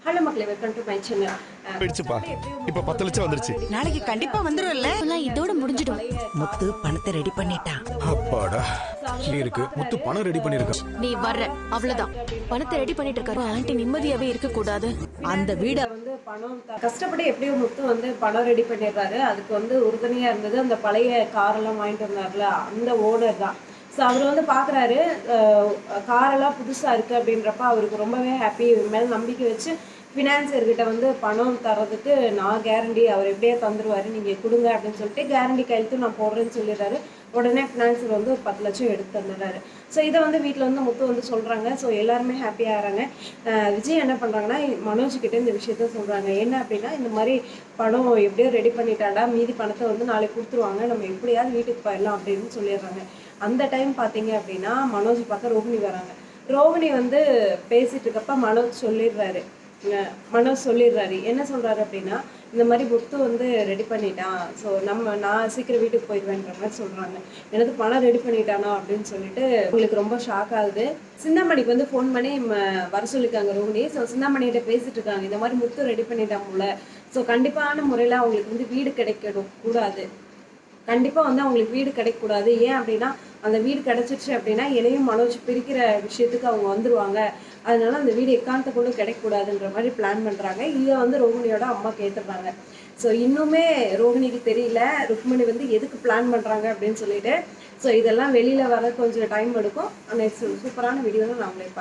Hello மக்களே, welcome to my channel. போயிடுச்சுப்பா. இப்ப 10 லட்சம் வந்துருச்சு. நாளைக்கு கண்டிப்பா வந்துரும்ல. இதோட முடிஞ்சிடும். முத்து பணத்தை ரெடி பண்ணிட்டான். அப்பாடா, இருக்கு. முத்து பணம் ரெடி பண்ணிருக்கான். நீ வர்ற அவ்வளவுதான். பணத்தை ரெடி பண்ணிட்டு இருக்காரு. ஆண்டி நிம்மதியாவே இருக்க கூடாது. அந்த வீட வந்து பணம் கஷ்டப்பட்டு எப்படியோ முத்து வந்து பணம் ரெடி பண்ணிடுறாரு. அதுக்கு வந்து உறுதுணையா இருந்தது அந்த பழைய காரெல்லாம் வாங்கிட்டு வந்தார்ல, அந்த ஓனர் தான். ஸோ அவர் வந்து பார்க்குறாரு, காரெல்லாம் புதுசாக இருக்குது அப்படின்றப்ப அவருக்கு ரொம்பவே ஹாப்பி. இவர் மேலே நம்பிக்கை வச்சு ஃபினான்சியர்கிட்ட வந்து பணம் தரதுக்கு நான் கேரண்டி, அவர் எப்படியே தந்துடுவார், நீங்கள் கொடுங்க அப்படின்னு சொல்லிட்டு கேரண்டி கையெழுத்து நான் போடுறேன்னு சொல்லிடுறாரு. உடனே ஃபினான்சியர் வந்து ஒரு 10 லட்சம் எடுத்து தந்துடுறாரு. ஸோ இதை வந்து வீட்டில் வந்து முத்து வந்து சொல்கிறாங்க. ஸோ எல்லாருமே ஹாப்பியாகிறாங்க. விஜய் என்ன பண்ணுறாங்கன்னா, மனோஜ்கிட்ட இந்த விஷயத்த சொல்கிறாங்க. என்ன அப்படின்னா, இந்த மாதிரி பணம் எப்படியோ ரெடி பண்ணிட்டாடா, மீதி பணத்தை வந்து நாளைக்கு கொடுத்துருவாங்க, நம்ம எப்படியாவது வீட்டுக்கு போயிடலாம் அப்படின்னு சொல்லிடுறாங்க. அந்த டைம் பார்த்தீங்க அப்படின்னா மனோஜ் பார்க்க ரோஹிணி வராங்க. ரோஹிணி வந்து பேசிட்டு இருக்கப்ப மனோஜ் சொல்லிடுறாரு. என்ன சொல்கிறாரு அப்படின்னா, இந்த மாதிரி முத்து வந்து ரெடி பண்ணிட்டான், ஸோ நான் சீக்கிரம் வீட்டுக்கு போயிடுவேன்ற மாதிரி சொல்கிறாங்க. எனக்கு பணம் ரெடி பண்ணிட்டானா அப்படின்னு சொல்லிட்டு உங்களுக்கு ரொம்ப ஷாக் ஆகுது. சிந்தாமணிக்கு வந்து ஃபோன் பண்ணி வர சொல்லியிருக்காங்க ரோஹிணி. ஸோ சிந்தாமணிகிட்ட பேசிட்டு இருக்காங்க, இந்த மாதிரி முத்து ரெடி பண்ணிட்டான் போல. ஸோ கண்டிப்பான முறையில் அவங்களுக்கு வந்து வீடு கிடைக்கணும் கூடாது, கண்டிப்பாக வந்து அவங்களுக்கு வீடு கிடைக்கக்கூடாது. ஏன் அப்படின்னா, அந்த வீடு கிடைச்சிருச்சு அப்படின்னா என்னையும் மனோஜ் பிரிக்கிற விஷயத்துக்கு அவங்க வந்துடுவாங்க. அதனால அந்த வீடு எக்காரணத்தை கூட கிடைக்கக்கூடாதுன்ற மாதிரி பிளான் பண்ணுறாங்க. இதை வந்து ரோஹிணியோட அம்மா கேட்டுடுறாங்க. ஸோ இன்னுமே ரோஹிணிக்கு தெரியல ருக்மணி வந்து எதுக்கு பிளான் பண்ணுறாங்க அப்படின்னு சொல்லிட்டு. ஸோ இதெல்லாம் வெளியில் வர கொஞ்சம் டைம் எடுக்கும். நெக்ஸ்ட் சூப்பரான வீடியோவில் நான் உங்களை பார்க்குறேன்.